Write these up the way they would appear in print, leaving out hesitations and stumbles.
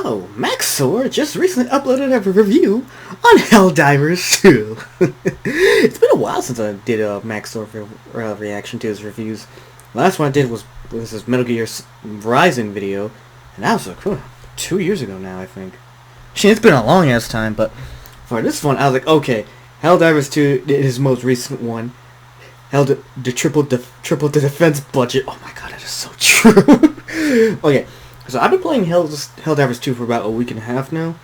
So, Maxor just recently uploaded a review on Helldivers 2. It's been a while since I did a Maxor reaction to his reviews. The last one I did was his Metal Gear Rising video, and that was like 2 years ago now, I think. Shit, it's been a long ass time, but for this one, I was like, okay, Helldivers 2 is his most recent one. Held the triple the defense budget. Oh my god, that is so true. Okay. So I've been playing Helldivers 2 for about a week and a half now,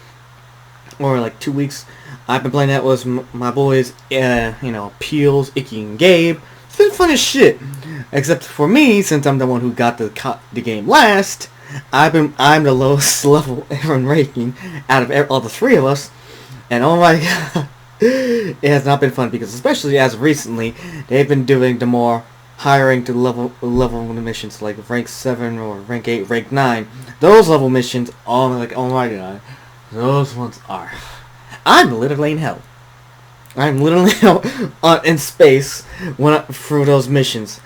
or like 2 weeks. I've been playing that with my boys, Peels, Icky, and Gabe. It's been fun as shit, except for me, since I'm the one who got the game last. I'm the lowest level ever in ranking out of all the three of us, and oh my god, it has not been fun because especially as of recently, they've bing doing the more hiring to level missions like rank 7 or rank 8, rank 9. Those level missions, oh my god, those ones are. I'm literally in hell. I'm literally in space through those missions.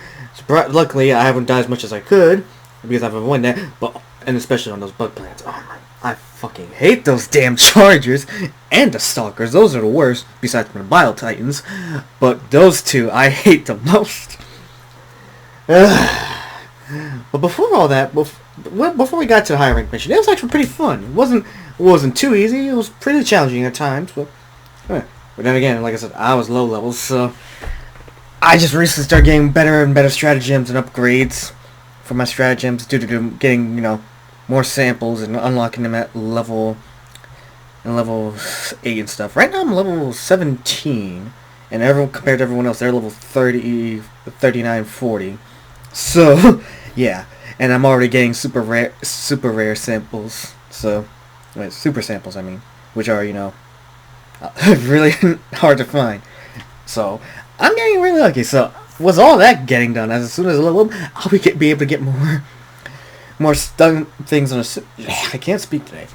Luckily, I haven't died as much as I could because I've avoided that. And especially on those bug planets. Oh my! I fucking hate those damn Chargers and the Stalkers. Those are the worst. Besides the Bio Titans, but those two I hate the most. But before all that, before we got to the higher rank mission, it was actually pretty fun. It wasn't too easy. It was pretty challenging at times, but then again, like I said, I was low level, so I just recently started getting better and better stratagems and upgrades for my stratagems due to getting more samples and unlocking them at level 8 and stuff. Right now I'm level 17, and compared to everyone else, they're level 30, 39, 40. So, yeah, and I'm already getting super rare samples. So, super samples, I mean, which are really hard to find. So, I'm getting really lucky. So, was all that getting done? As soon as I level up, I'll be able to get more stun things on a. I can't speak today.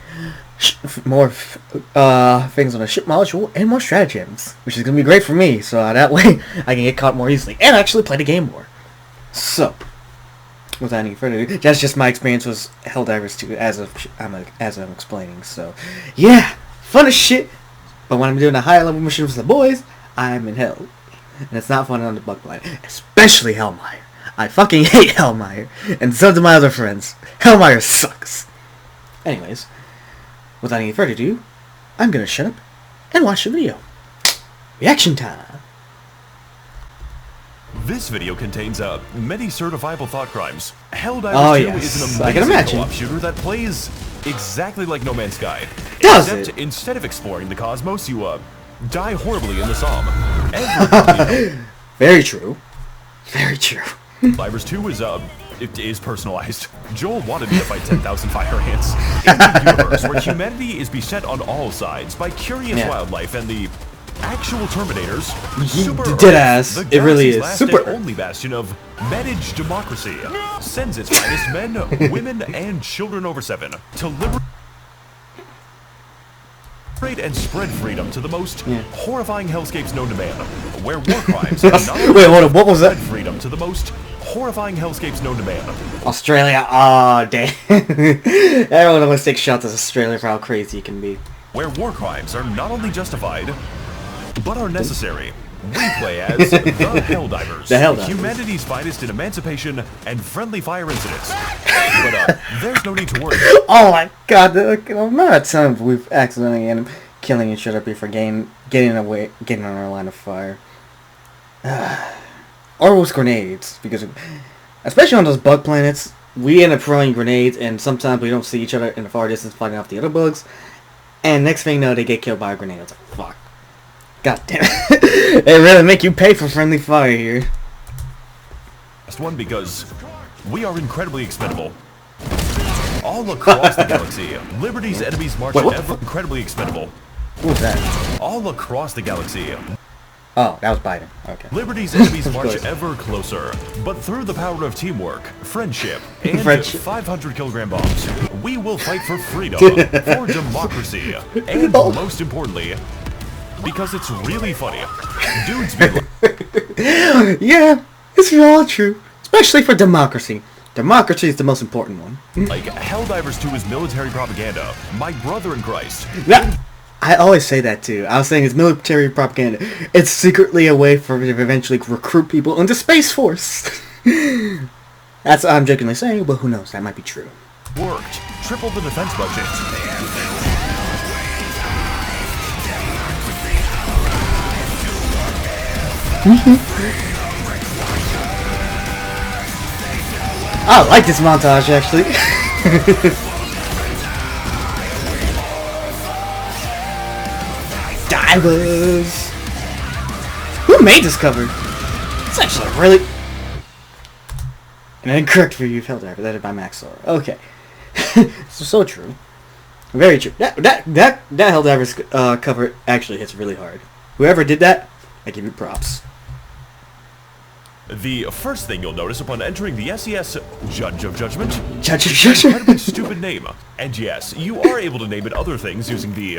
More things on a ship module and more stratagems, which is gonna be great for me. So that way I can get caught more easily and actually play the game more. So, without any further ado, that's just my experience with Helldivers 2 as I'm explaining. So, yeah, fun as shit. But when I'm doing a higher level mission with the boys, I'm in hell, and it's not fun on the bug planet, especially Hellmire. I fucking hate Hellmire, and so do my other friends. Hellmire sucks. Anyways, without any further ado, I'm gonna shut up and watch the video. Reaction time. This video contains many certifiable thought crimes. Helldivers 2 is an amazing co-op shooter that plays exactly like No Man's Sky. Except instead of exploring the cosmos, you die horribly in the Psalm. Very true. Very true. Helldivers 2 is personalized. Joel wanted me to fight 10,000 fire ants in a universe where humanity is beset on all sides by curious wildlife and the actual Terminators. Super Deadass. Earth, it really is. last Super and only bastion of managed democracy, sends its finest men, women, and children over 7 to liberate and spread freedom to the most horrifying hellscapes known to man, where war crimes are not Wait, hold on, what was that? Freedom to the most horrifying hellscapes known to man. Australia, oh damn. Everyone always takes shots at Australia for how crazy it can be. Where war crimes are not only justified, but are necessary. We play as the Helldivers. The Helldivers. Humanity's finest in emancipation and friendly fire incidents. But there's no need to worry. Oh my god, the amount of times we've accidentally ended up killing each other before getting on our line of fire. Or with grenades, because especially on those bug planets, we end up throwing grenades, and sometimes we don't see each other in the far distance fighting off the other bugs, and next thing you know, they get killed by a grenade. It's like, fuck. God damn it. They really make you pay for friendly fire here. Last one because we are incredibly expendable. All across the galaxy, Liberty's enemies march ever incredibly expendable. What was that? All across the galaxy. Oh, that was Biden. Okay. Liberty's enemies march ever closer, but through the power of teamwork, friendship, and 500-kilogram bombs, we will fight for freedom, for democracy, and most importantly, because it's really funny, dudes be like... Yeah, it's all true. Especially for democracy. Democracy is the most important one. Like, Helldivers 2 is military propaganda. My brother in Christ. Yeah, I always say that too. I was saying it's military propaganda. It's secretly a way for me to eventually recruit people into Space Force. That's what I'm jokingly saying, but who knows? That might be true. Worked. Triple the defense budget. I like this montage, actually. Divers! Who made this cover? It's actually really... And incorrect for you, Helldiver. That is by Max Sora. Okay. So true. Very true. That Helldivers cover actually hits really hard. Whoever did that, I give you props. The first thing you'll notice upon entering the SES Judge of Judgment. Judge of Judgment? Incredibly stupid name. And yes, you are able to name it other things using the...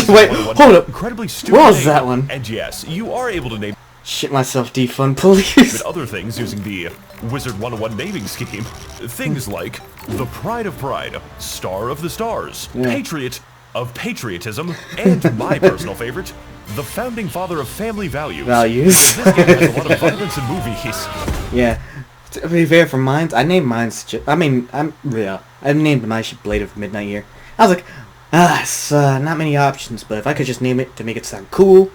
Wait, hold up. Incredibly stupid What was name. that one? And yes, you are able to name... Shit myself, defund police. other things using the Wizard 101 naming scheme. Things like the Pride of Pride, Star of the Stars, Patriot of Patriotism, and my personal favorite, the Founding Father of Family Values. Values. This game has a lot of violence in movies. Yeah. To be fair, for mines, I named mines... I named my shit Blade of Midnight Year. I was like, it's not many options, but if I could just name it to make it sound cool,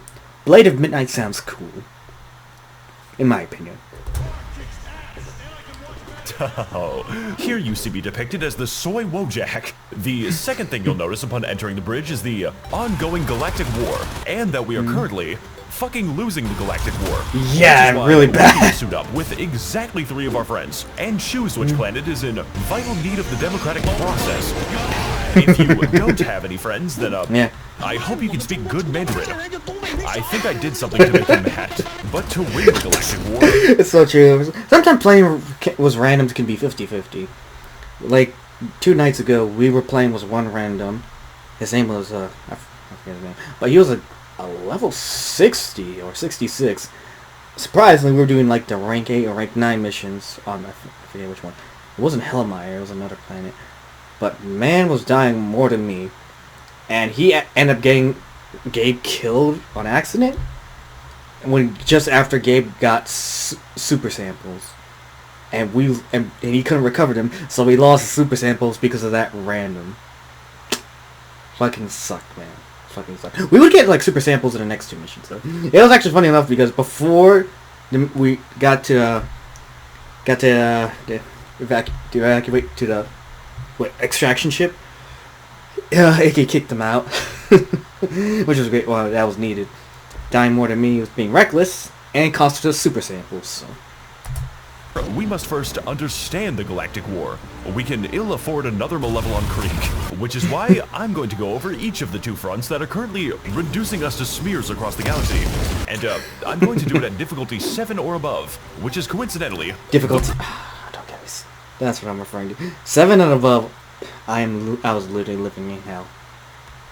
Blade of Midnight sounds cool. In my opinion. Oh, here used to be depicted as the Soy Wojak. The second thing you'll notice upon entering the bridge is the ongoing galactic war, and that we are currently fucking losing the galactic war. Yeah, really bad. We need to suit up with exactly 3 of our friends and choose which planet is in vital need of the democratic process. If you don't have any friends, then I hope you can speak good Mandarin. I think I did something to make them mad, but to win the galactic war... It's so true. Sometimes playing was random can be 50-50. Like, 2 nights ago, we were playing with one random. His name was, I forget his name. But he was a level 60 or 66. Surprisingly, we were doing, like, the rank 8 or rank 9 missions on, I forget which one. It wasn't Hellmire, it was another planet. But man was dying more than me. And he ended up getting Gabe killed on accident. When just after Gabe got super samples. And he couldn't recover them, so we lost the super samples because of that random. Fucking sucked, man. Fucking sucked. We would get like super samples in the next 2 missions though. It was actually funny enough because before we got to evacuate to the extraction ship, AK kicked them out. Which was great. Well, that was needed. Dying more than me was being reckless, and costed us super samples, so... We must first understand the Galactic War. We can ill afford another Malevolon Creek, which is why I'm going to go over each of the 2 fronts that are currently reducing us to smears across the galaxy. And I'm going to do it at difficulty 7 or above, which is coincidentally... Difficulty... don't get me... That's what I'm referring to. 7 and above, I was literally living in hell.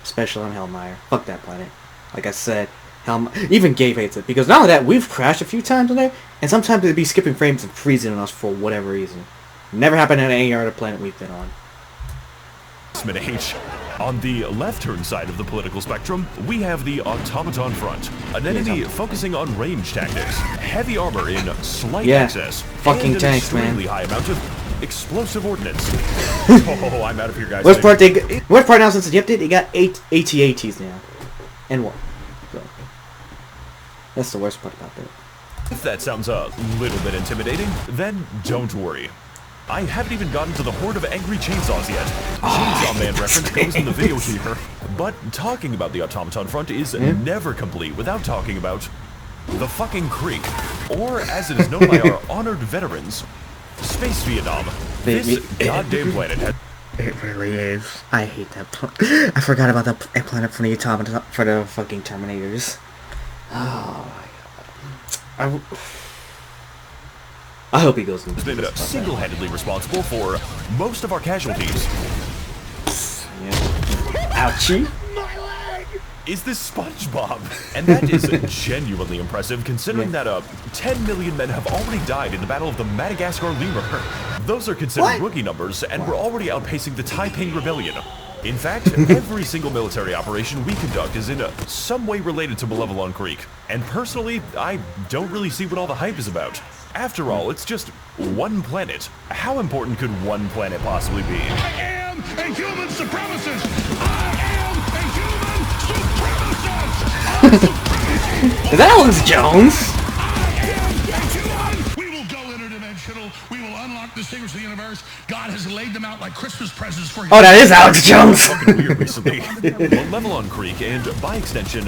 Especially on Hellmire. Fuck that planet. Like I said, even Gabe hates it, because not only that, we've crashed a few times on there, and sometimes it'd be skipping frames and freezing on us for whatever reason. Never happened on any other planet we've been on. H. On the left-turn side of the political spectrum, we have the Automaton Front, an enemy focusing on range tactics, heavy armor in slight access, fucking and tanks, an extremely man. high amount of explosive ordnance. Oh, I'm out of here, guys. Worst part now, since the update, they got 8 AT-ATs now. And 1. So, that's the worst part about that. If that sounds a little bit intimidating, then don't worry. I haven't even gotten to the horde of angry chainsaws yet. Chainsaw Man reference goes in the video here. But talking about the Automaton Front is never complete without talking about the fucking Creek, or as it is known by our honored veterans, Space Vietnam. This goddamn planet has... It really is. I hate that planet. I forgot about that planet from the Automaton for the fucking Terminators. Oh my god. I hope he goes into been single-handedly responsible for most of our casualties. Yeah. Ouchie. Is this SpongeBob? And that is genuinely impressive, considering that 10 million men have already died in the Battle of the Madagascar Lemur. Those are considered rookie numbers, and we're already outpacing the Taiping Rebellion. In fact, every single military operation we conduct is in some way related to Malevelon Creek. And personally, I don't really see what all the hype is about. After all, it's just one planet. How important could one planet possibly be? I am a human supremacist! I am a human supremacist! Is that Alex Jones? We will go interdimensional. We will unlock the secrets of the universe. God has laid them out like Christmas presents for you. Oh, that is Alex Jones. Fucking weird recently. Malevelon Creek, and by extension,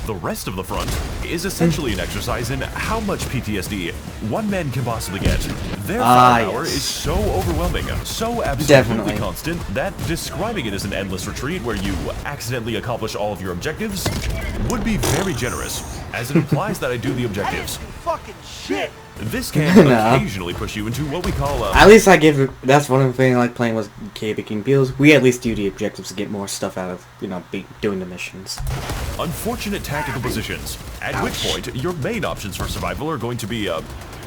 the rest of the front, is essentially an exercise in how much PTSD one man can possibly get. Their firepower is so overwhelming, so absolutely constant, that describing it as an endless retreat where you accidentally accomplish all of your objectives would be very generous, as it implies that I do the objectives. Fucking shit. This can occasionally push you into what we call At least I give. That's one of the things I like playing with King Peels. We at least do the objectives to get more stuff out of, doing the missions. Unfortunate tactical positions, at which point your main options for survival are going to be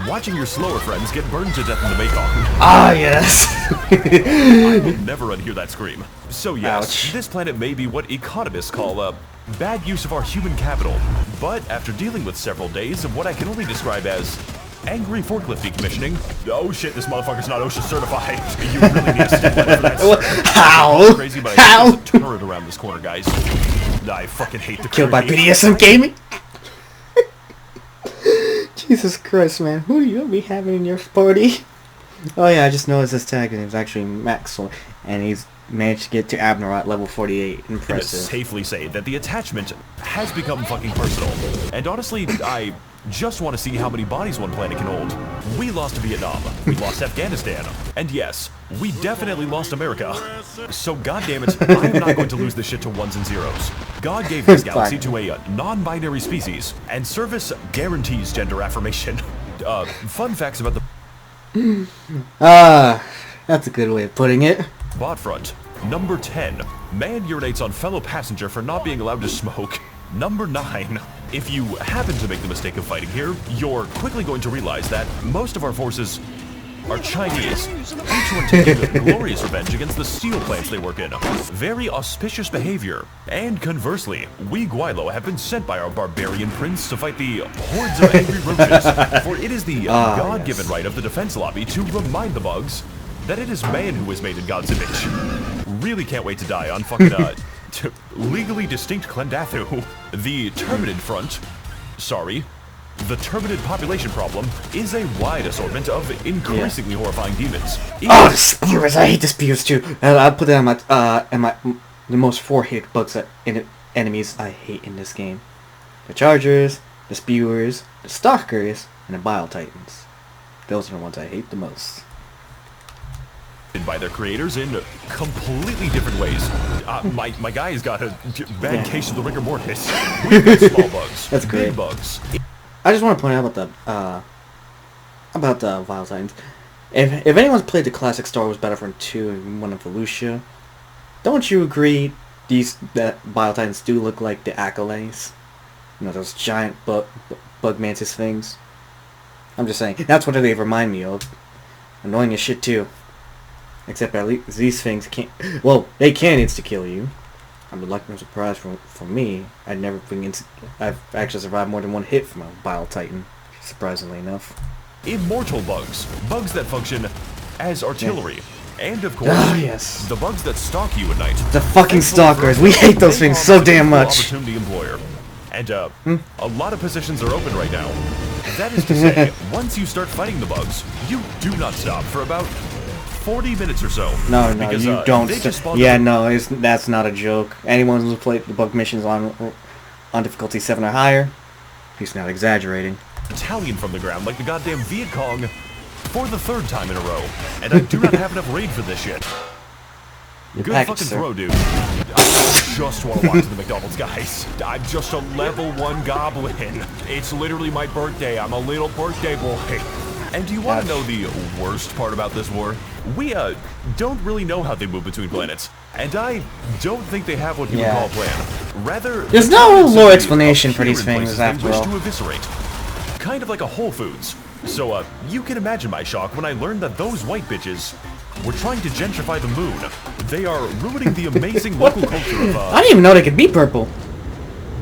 watching your slower friends get burned to death in the Mekong. Ah, yes. I will never unhear that scream. So yes, Ouch. this planet may be what economists call bad use of our human capital. But after dealing with several days of what I can only describe as angry forklift decommissioning. Oh shit, this motherfucker's not OSHA certified. You really need a step ladder for that. How? Crazy, but I think there's a turret around this corner, guys. I fucking hate the Killed by curry. BDSM gaming? Jesus Christ, man. Who do you be having in your party? Oh yeah, I just noticed his tag name is actually Maxwell, and he's managed to get to Abner at level 48. I Impressive. safely say that the attachment has become fucking personal. And honestly, I just want to see how many bodies one planet can hold. We lost Vietnam, we lost Afghanistan, and yes, we definitely lost America. So goddammit, I'm not going to lose this shit to ones and zeros. God gave this galaxy to a non-binary species, and service guarantees gender affirmation. Fun facts about the That's a good way of putting it. bot front. Number 10, man urinates on fellow passenger for not being allowed to smoke. Number 9, if you happen to make the mistake of fighting here, you're quickly going to realize that most of our forces are Chinese, each one taking glorious revenge against the steel plants they work in. Very auspicious behavior. And conversely, we Guilo have been sent by our barbarian prince to fight the hordes of angry roaches, for it is the God-given right of the defense lobby to remind the bugs that it is man who is made in God's image. Really can't wait to die on fucking, legally distinct Clendathu. The Terminid front, the Terminid population problem is a wide assortment of increasingly horrifying demons. Oh, the spears! I hate the spears too. I'll put that on the most 4-hit bugs enemies I hate in this game: the Chargers, the Spewers, the Stalkers, and the Bile Titans. Those are the ones I hate the most. By their creators in completely different ways. My guy's got a bad case of the rigor mortis. We've got small bugs. That's great. Big bugs. I just want to point out about the Vile Titans. If anyone's played the classic Star Wars Battlefront 2 and one of Volusia, don't you agree that Vile Titans do look like the Acolytes? Those giant bug mantis things. I'm just saying, that's what they remind me of. Annoying as shit too. Except at least these things can't. Well, they can insta-kill you. I'm reluctant to surprise for me. I've actually survived more than one hit from a Bile Titan, surprisingly enough. Immortal bugs. Bugs that function as artillery. Yeah. And of course, yes, the bugs that stalk you at night. The fucking stalkers. We hate those things so damn much. Opportunity employer. And a lot of positions are open right now. That is to say, once you start fighting the bugs, you do not stop for about 40 minutes or so. No, because, you don't. Yeah, no, that's not a joke. Anyone who's played the bug missions on difficulty 7 or higher, he's not exaggerating. Battalion from the ground like the goddamn Viet Cong for the 3rd time in a row. And I do not have enough raid for this shit. Good fucking throw, dude. I just want to walk to the McDonald's, guys. I'm just a level 1 goblin. It's literally my birthday. I'm a little birthday boy. And do you want to know the worst part about this war? We, don't really know how they move between planets. And I don't think they have what you would call a plan. Rather, there's no lore explanation for these things after all. To eviscerate. Kind of like a Whole Foods. So, you can imagine my shock when I learned that those white bitches were trying to gentrify the moon. They are ruining the amazing local culture of, I didn't even know they could be purple.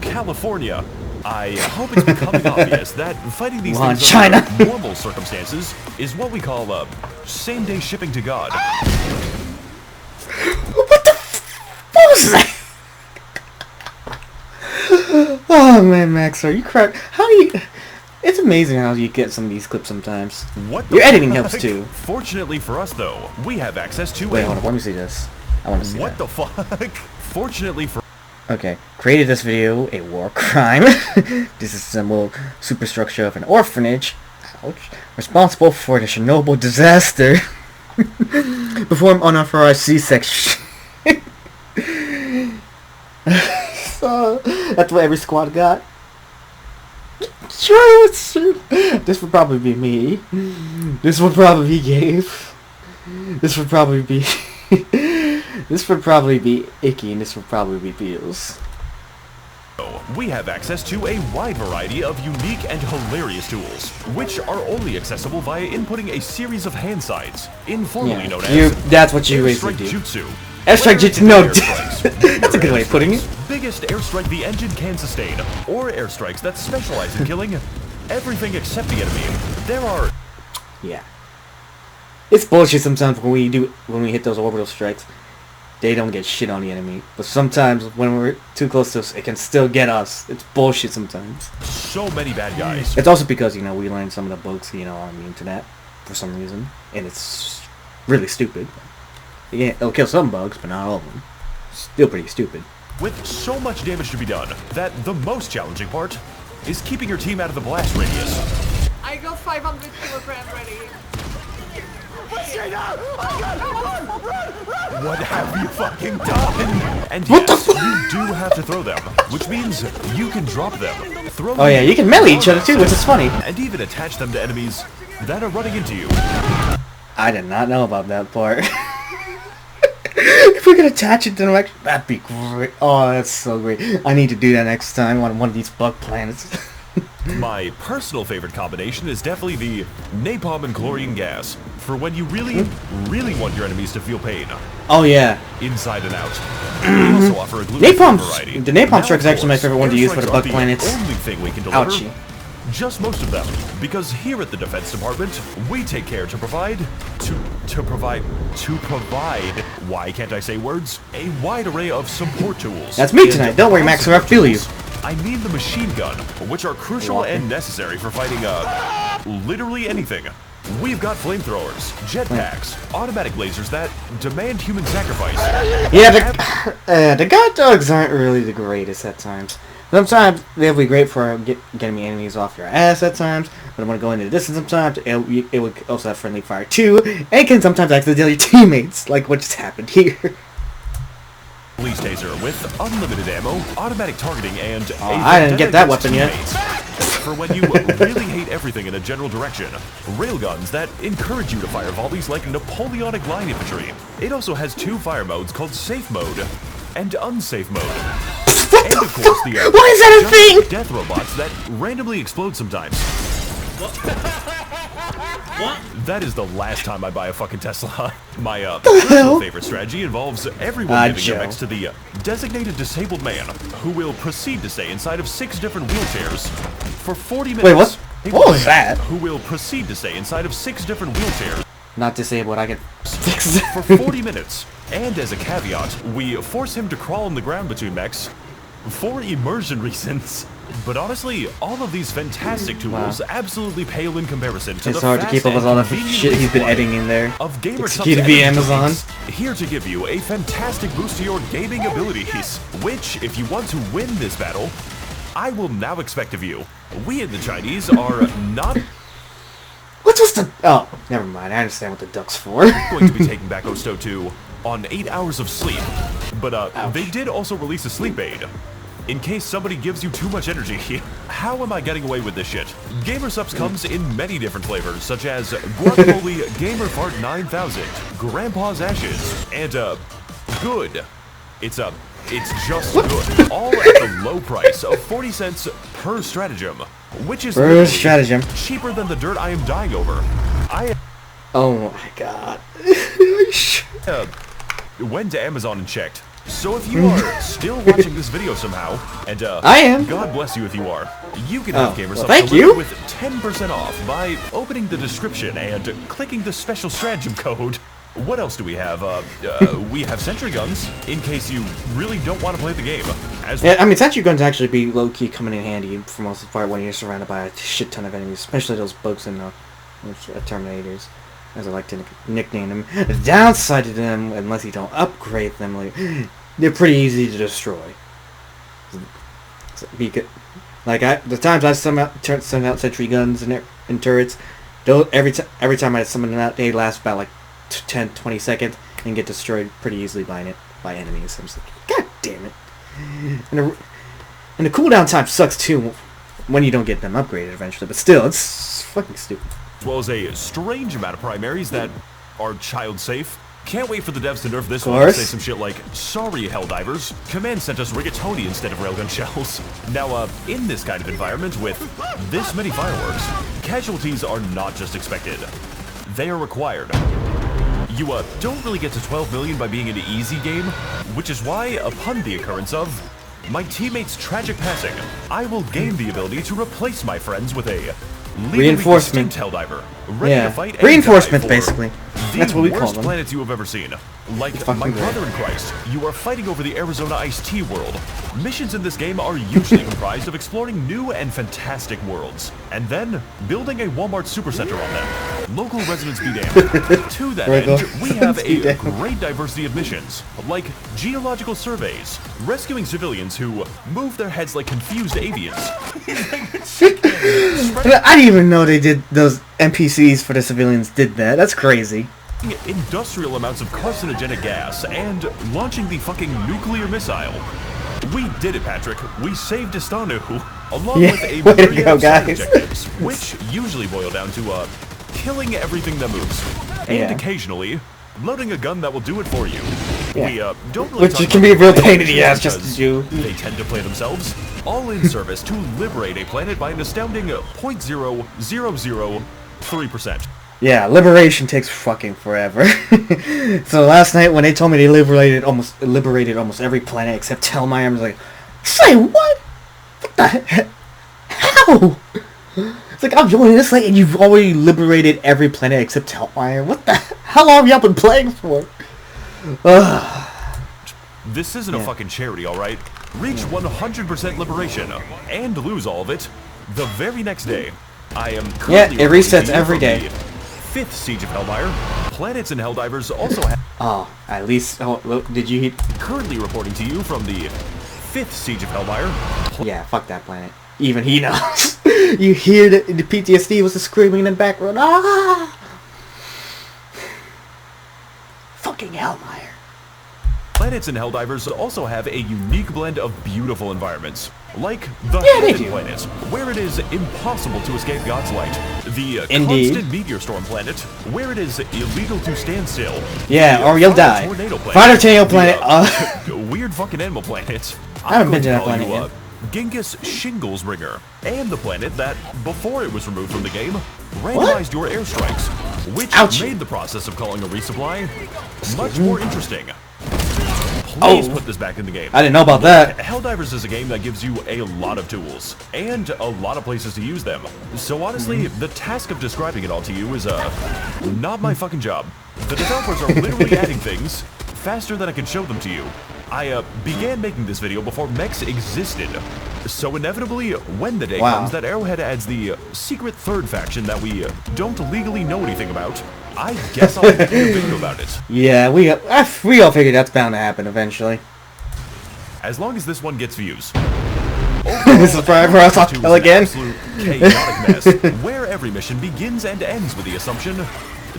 California. I hope it's becoming obvious that fighting these Wuhan, things China. under normal circumstances is what we call, same-day shipping to God. What the what was that? Oh man, Max, are you crack? How do you... It's amazing how you get some of these clips sometimes. What the Your editing fuck? helps too. Fortunately for us, though, we have access to Wait, hold on, let me see this. I want to see What that. the fuck? Fortunately for... Okay, created this video, a war crime. Disassembled superstructure of an orphanage. Ouch. Responsible for the Chernobyl disaster. Perform unauthorized C-section. So, that's what every squad got. Sure, it's true. This would probably be me. This would probably be Gabe. This would probably be... This would probably be Icky, and this would probably be Beals. We have access to a wide variety of unique and hilarious tools, which are only accessible via inputting a series of hand signs, informally known as that's what you airstrike basically do. jutsu. Airstrike jutsu, no, Airstrikes, that's a good way of putting it. Biggest airstrike the engine can sustain, or airstrikes that specialize in killing everything except the enemy. There are... Yeah. It's bullshit sometimes when we hit those orbital strikes. They don't get shit on the enemy. But sometimes when we're too close to us, it can still get us. It's bullshit sometimes. So many bad guys. It's also because, you know, we learned some of the bugs, you know, on the internet for some reason. And it's really stupid. Yeah, it'll kill some bugs, but not all of them. Still pretty stupid. With so much damage to be done, that the most challenging part is keeping your team out of the blast radius. I got 500 kilogram ready. What have you fucking done? And yes, you do have to throw them, which means you can drop them. Throw Oh yeah, you can melee each other too, which is funny. And even attach them to enemies that are running into you. I did not know about that part. If we could attach it to them, that'd be great. Oh, that's so great. I need to do that next time on one of these bug planets. My personal favorite combination is definitely the napalm and chlorine gas, for when you really want your enemies to feel pain. Oh yeah. Inside and out. We also offer a Napalm variety. The napalm strike is Now, of actually my course, favorite one to use for the airstrikes bug aren't planets. The only thing we can deliver. Ouchie. Just most of them, because here at the Defense Department, we take care to provide, why can't I say words? A wide array of support tools. That's me tonight. Don't worry, Max, I feel you. I mean the machine gun, which are crucial and necessary for fighting, literally anything. We've got flamethrowers, jetpacks, automatic lasers that demand human sacrifice. Yeah, the guard dogs aren't really the greatest at times. Sometimes they'll be great for getting me enemies off your ass at times, but I'm going to go into the distance sometimes. It would also have friendly fire too, and it can sometimes accidentally your teammates, like what just happened here. Police taser with unlimited ammo, automatic targeting, and I didn't get that weapon yet. For when you really hate everything in a general direction. Railguns that encourage you to fire volleys like Napoleonic line infantry. It also has two fire modes called safe mode and unsafe mode. And of course the Why is that a thing? death robots that randomly explode sometimes. What? That is the last time I buy a fucking Tesla. My personal favorite strategy involves everyone giving their mechs to the designated disabled man, who will proceed to stay inside of 6 different wheelchairs for 40 minutes. Wait, what? What was that? Who will proceed to stay inside of 6 different wheelchairs. Not disabled, I get 6. For 40 minutes. And as a caveat, we force him to crawl on the ground between mechs for immersion reasons. But honestly, all of these fantastic tools absolutely pale in comparison to it's the hard to keep up with all the shit he's been editing in there. Of Excuse me, Amazon. Here to give you a fantastic boost to your gaming abilities, which, if you want to win this battle, I will now expect of you. We and the Chinese are not What's with the... Oh, never mind. I understand what the duck's for. going to be taking back Osto 2 on 8 hours of sleep. But they did also release a sleep aid. In case somebody gives you too much energy. How am I getting away with this shit? GamerSupps comes in many different flavors, such as Guacamole GamerFart 9000, Grandpa's Ashes, and good. It's It's just good, all at the low price of 40 cents per stratagem, which is cheaper than the dirt I am dying over. Oh my god. Went to Amazon and checked. So if you are still watching this video somehow, and I am. God bless you if you are, you can have Gamer Stuff thank you. with 10% off by opening the description and clicking the special stratagem code. What else do we have? We have sentry guns, in case you really don't want to play the game. I mean, sentry guns actually be low-key coming in handy for most of the part when you're surrounded by a shit ton of enemies, especially those bugs and Terminators, as I like to nickname them. The downside to them, unless you don't upgrade them, like, they're pretty easy to destroy. The times I send out sentry guns and turrets, every time I summon them out, they last about like 10-20 seconds and get destroyed pretty easily by enemies. I'm just like, god damn it. And the cooldown time sucks too when you don't get them upgraded eventually, but still, it's fucking stupid. As well as a strange amount of primaries that are child safe. Can't wait for the devs to nerf this one and say some shit like, sorry Helldivers, Command sent us rigatoni instead of railgun shells. Now, in this kind of environment with this many fireworks, casualties are not just expected. They are required. You don't really get to 12 million by being an easy game, which is why, upon the occurrence of my teammates' tragic passing, I will gain the ability to replace my friends with a reinforcement Helldiver, ready to fight reinforcement, basically. That's what we call them. The worst planets you have ever seen. Like my brother in Christ, you are fighting over the Arizona Iced Tea world. Missions in this game are usually comprised of exploring new and fantastic worlds, and then building a Walmart supercenter on them. Local residents be damned. To that end, we have a great diversity of missions, like geological surveys, rescuing civilians who move their heads like confused avians. I didn't even know they did those NPCs for the civilians did that. That's crazy. Industrial amounts of carcinogenic gas and launching the fucking nuclear missile. We did it, Patrick. We saved Istanu, along with a myriad of side objectives, which usually boil down to killing everything that moves, and occasionally loading a gun that will do it for you. We don't really which can be a real pain in the ass just to do. They tend to play themselves, all in service to liberate a planet by an astounding 0.0003%. Yeah, liberation takes fucking forever. So last night when they told me they liberated almost every planet except Hellmire, I was like, say what? What the heck? How? It's like, I'm joining this late and you've already liberated every planet except Hellmire. What the? How long have y'all been playing for? This isn't a fucking charity, alright? Reach 100% liberation and lose all of it the very next day. I am currently it resets every day. 5th Siege of Hellmire. Planets and Helldivers also have... Oh, at least... Oh, did you... Currently reporting to you from the 5th Siege of Hellmire. Yeah, fuck that planet. Even he knows. You hear the PTSD was screaming in the background. Ah! Fucking Hellmire. Planets and Helldivers also have a unique blend of beautiful environments, like the Heaven planet, where it is impossible to escape God's light. The constant meteor storm planet, where it is illegal to stand still. Yeah, or you'll die. Fire tornado planet. Weird fucking animal planet. I haven't been to that planet yet. Genghis Shinglesbringer, and the planet that, before it was removed from the game, randomized your airstrikes, which made the process of calling a resupply much more interesting. Please put this back in the game. I didn't know about that. Helldivers is a game that gives you a lot of tools, and a lot of places to use them. So honestly, the task of describing it all to you is, not my fucking job. The developers are literally adding things faster than I can show them to you. I, began making this video before mechs existed. So inevitably, when the day comes that Arrowhead adds the secret third faction that we don't legally know anything about, I guess I'll make a video about it. Yeah, we all figured that's bound to happen eventually. As long as this one gets views. This is for us again. Absolute chaotic mess, where every mission begins and ends with the assumption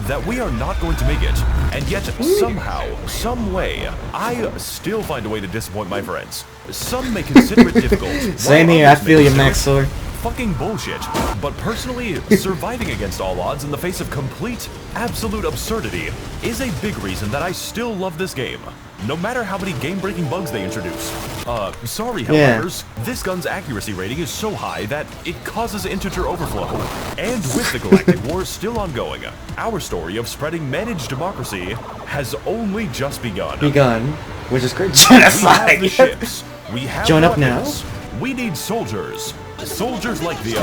that we are not going to make it, and yet somehow, some way, I still find a way to disappoint my friends. Some may consider it difficult. Same here, I feel you, Max Sword. Fucking bullshit. But personally, surviving against all odds in the face of complete, absolute absurdity is a big reason that I still love this game. no matter how many game-breaking bugs they introduce. Sorry, Helldivers. This gun's accuracy rating is so high that it causes integer overflow. And with the Galactic War still ongoing, our story of spreading managed democracy has only just begun. Which is great. We have the Genocide. ships. We have Join up weapons. We need soldiers. Soldiers like the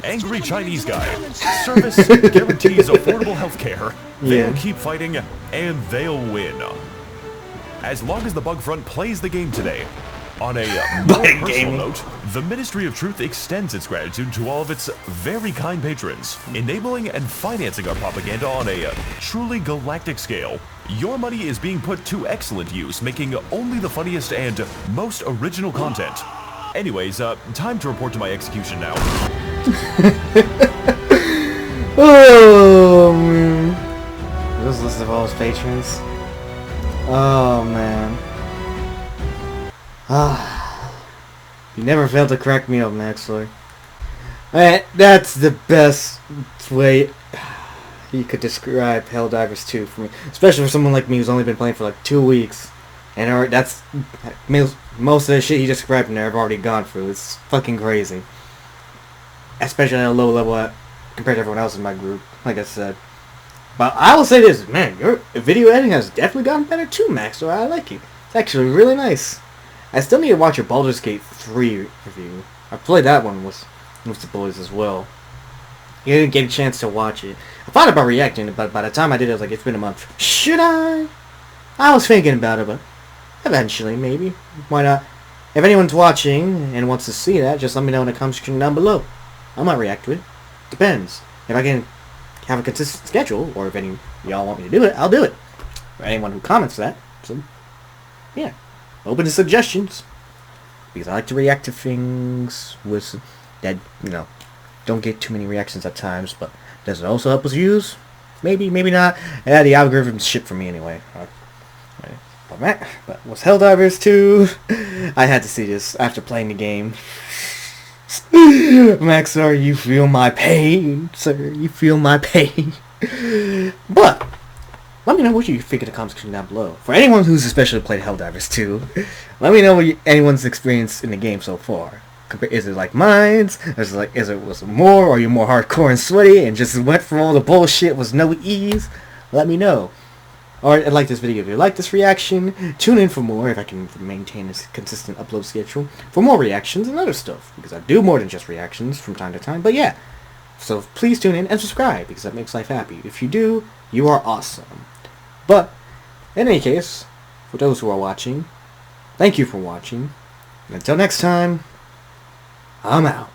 angry Chinese guy. Service guarantees affordable healthcare. They'll keep fighting, and they'll win. As long as the bug front plays the game today. On a more personal note, the Ministry of Truth extends its gratitude to all of its very kind patrons, enabling and financing our propaganda on a truly galactic scale. Your money is being put to excellent use, making only the funniest and most original content. Anyways, time to report to my execution now. Oh, man. This list of all his patrons. Oh, man. You never failed to crack me up, Maxler. That's the best way you could describe Helldivers 2 for me. Especially for someone like me who's only been playing for like 2 weeks. And that's most of the shit he described in there I've already gone through. It's fucking crazy. Especially at a low level compared to everyone else in my group, like I said. But I will say this, man, your video editing has definitely gotten better too, Max, so I like it. It's actually really nice. I still need to watch your Baldur's Gate 3 review. I played that one with the boys as well. You didn't get a chance to watch it. I thought about reacting, but by the time I did it, I was like, it's been a month. Should I? I was thinking about it, but eventually, maybe. Why not? If anyone's watching and wants to see that, just let me know in the comment section down below. I might react to it. Depends. If I can have a consistent schedule, or if any of y'all want me to do it, I'll do it. For anyone who comments that. So, yeah. Open to suggestions. Because I like to react to things with that, don't get too many reactions at times, but does it also help us views? Maybe, maybe not. Yeah, the algorithm's shit for me anyway. But was Helldivers 2? I had to see this after playing the game. Max, sir, you feel my pain, sir. You feel my pain. But let me know what you think in the comment section down below. For anyone who's especially played Helldivers 2, let me know what anyone's experience in the game so far. Is it like mine? Was it more, or are you more hardcore and sweaty and just went for all the bullshit with no ease? Let me know. Or like this video if you like this reaction. Tune in for more if I can maintain this consistent upload schedule for more reactions and other stuff, because I do more than just reactions from time to time. But yeah, so please tune in and subscribe, because that makes life happy. If you do, you are awesome. But in any case, for those who are watching, thank you for watching. And until next time, I'm out.